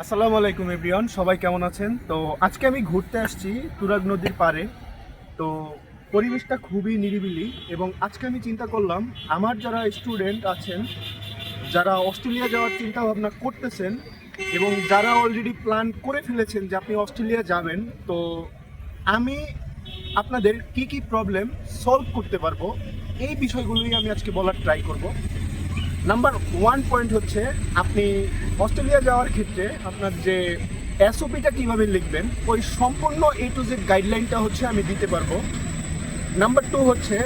আসসালামু আলাইকুম এভরিওয়ান, সবাই কেমন আছেন? তো আজকে আমি ঘুরতে আসছি তুরাগ নদীর পাড়ে। তো পরিবেশটা খুবই নিরিবিলি এবং আজকে আমি চিন্তা করলাম আমার যারা স্টুডেন্ট আছেন, যারা অস্ট্রেলিয়া যাওয়ার চিন্তা ভাবনা করতেছেন এবং যারা অলরেডি প্ল্যান করে ফেলেছেন যে আপনি অস্ট্রেলিয়া যাবেন, তো আমি আপনাদের কি কি প্রবলেম সলভ করতে পারবো এই বিষয়গুলোই আমি আজকে বলার ট্রাই করব। নাম্বার ওয়ান পয়েন্ট হচ্ছে, আপনি অস্ট্রেলিয়া যাওয়ার ক্ষেত্রে আপনার যে এসওপিটা কীভাবে লিখবেন ওই সম্পূর্ণ A to Z গাইডলাইনটা হচ্ছে আমি দিতে পারবো। নাম্বার টু হচ্ছে,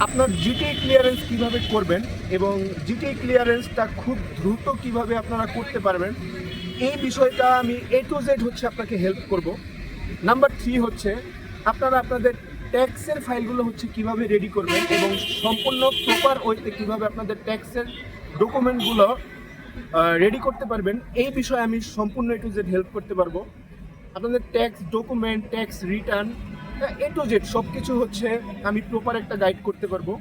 আপনার জিটিএ ক্লিয়ারেন্স কীভাবে করবেন এবং জিটিএ ক্লিয়ারেন্সটা খুব দ্রুত কিভাবে আপনারা করতে পারবেন এই বিষয়টা আমি A to Z হচ্ছে আপনাকে হেল্প করব। নাম্বার থ্রি হচ্ছে, আপনারা আপনাদের ট্যাক্সের ফাইলগুলো হচ্ছে কিভাবে রেডি করবেন এবং সম্পূর্ণ প্রপার ওয়েতে কিভাবে আপনাদের ট্যাক্সের ডকুমেন্টগুলো রেডি করতে পারবেন এই বিষয়ে আমি সম্পূর্ণ A to Z হেল্প করতে পারবো। আপনাদের tax document, tax return, A to Z সব কিছু হচ্ছে আমি প্রপার একটা গাইড করতে পারবো।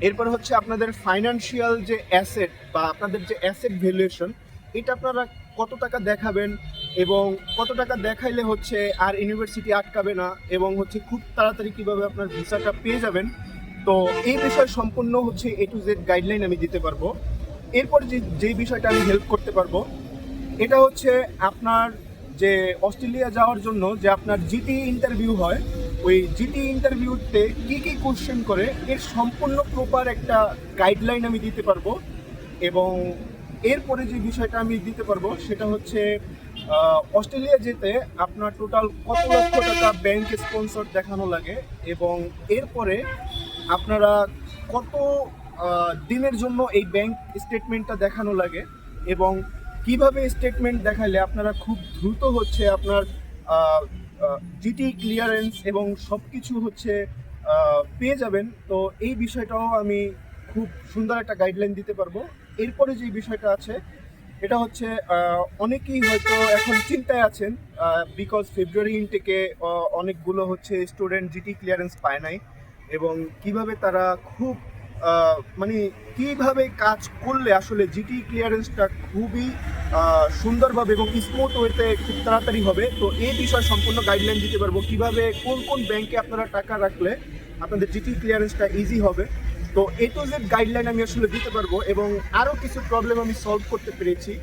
এরপর হচ্ছে আপনাদের ফাইন্যান্সিয়াল যে অ্যাসেট বা আপনাদের যে অ্যাসেট ভ্যালুয়েশন, এটা আপনারা কত টাকা দেখাবেন এবং কত টাকা দেখাইলে হচ্ছে আর ইউনিভার্সিটি আটকাবে না এবং হচ্ছে খুব তাড়াতাড়ি কীভাবে আপনার ভিসাটা পেয়ে যাবেন। তো এই বিষয়ে সম্পূর্ণ হচ্ছে A to Z গাইডলাইন আমি দিতে পারবো। এরপর যেই বিষয়টা আমি হেল্প করতে পারবো এটা হচ্ছে, আপনার যে অস্ট্রেলিয়া যাওয়ার জন্য যে আপনার জিটি ইন্টারভিউ হয়, ওই জিটি ইন্টারভিউতে কী কী কোশ্চেন করে এর সম্পূর্ণ প্রপার একটা গাইডলাইন আমি দিতে পারবো। এবং এরপরে যে বিষয়টা আমি দিতে পারবো সেটা হচ্ছে, অস্ট্রেলিয়া যেতে আপনার টোটাল কত লক্ষ টাকা ব্যাংক স্পন্সর দেখানো লাগে এবং এরপরে আপনারা কত দিনের জন্য এই ব্যাংক স্টেটমেন্টটা দেখানো লাগে এবং কিভাবে স্টেটমেন্ট দেখালে আপনারা খুব দ্রুত হচ্ছে আপনার জিটি ক্লিয়ারেন্স এবং সব কিছু হচ্ছে পেয়ে যাবেন। তো এই বিষয়টাও আমি খুব সুন্দর একটা গাইডলাইন দিতে পারবো। এরপরে যে বিষয়টা আছে এটা হচ্ছে, অনেকেই হয়তো এখন চিন্তায় আছেন বিকজ ফেব্রুয়ারি ইনটেকে অনেকগুলো হচ্ছে স্টুডেন্ট জিটি ক্লিয়ারেন্স পায় নাই এবং কিভাবে তারা খুব মানে কিভাবে কাজ করলে আসলে জিটি ক্লিয়ারেন্সটা খুবই সুন্দরভাবে এবং স্মুথ ওয়েতে খুব তাড়াতাড়ি হবে। তো এই বিষয়ে সম্পূর্ণ গাইডলাইন দিতে পারবো, কিভাবে কোন কোন ব্যাংকে আপনারা টাকা রাখলে আপনাদের জিটি ক্লিয়ারেন্সটা ইজি হবে। তো A to Z গাইডলাইন আমি আসলে দিতে পারবো এবং আরও কিছু প্রবলেম আমি সলভ করতে পেরেছি।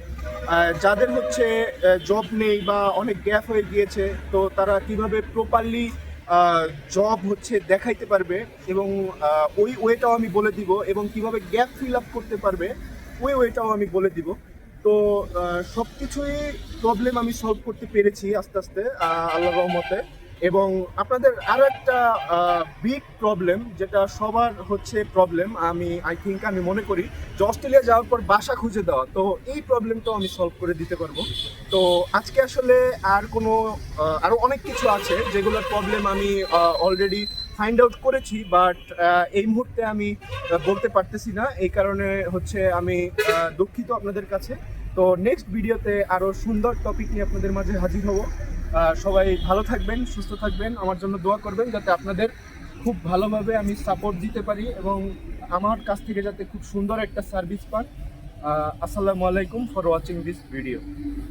যাদের হচ্ছে জব নেই বা অনেক গ্যাপ হয়ে গিয়েছে, তো তারা কিভাবে প্রপারলি জব হচ্ছে দেখাইতে পারবে এবং ওই ওয়েটাও আমি বলে দিব এবং কিভাবে গ্যাপ ফিল আপ করতে পারবে ওই ওয়েটাও আমি বলে দিব। তো সব কিছুই প্রবলেম আমি সলভ করতে পেরেছি আস্তে আস্তে আল্লাহর রহমতে। এবং আপনাদের আরও একটা বিগ প্রবলেম, যেটা সবার হচ্ছে প্রবলেম, আমি মনে করি যে অস্ট্রেলিয়া যাওয়ার পর বাসা খুঁজে দেওয়া, তো এই প্রবলেমটাও আমি সলভ করে দিতে পারবো। তো আজকে আসলে আর কোনো আরও অনেক কিছু আছে যেগুলোর প্রবলেম আমি অলরেডি ফাইন্ড আউট করেছি, বাট এই মুহূর্তে আমি বলতে পারতেছি না। এই কারণে হচ্ছে আমি দুঃখিত আপনাদের কাছে। তো নেক্সট ভিডিওতে আরও সুন্দর টপিক নিয়ে আপনাদের মাঝে হাজির হব। সবাই ভালো থাকবেন, সুস্থ থাকবেন, আমার জন্য দোয়া করবেন যাতে আপনাদের খুব ভালোভাবে আমি সাপোর্ট দিতে পারি এবং আমার কাছ থেকে যাতে খুব সুন্দর একটা সার্ভিস পান। আসসালামু আলাইকুম ফর ওয়াচিং দিস ভিডিও।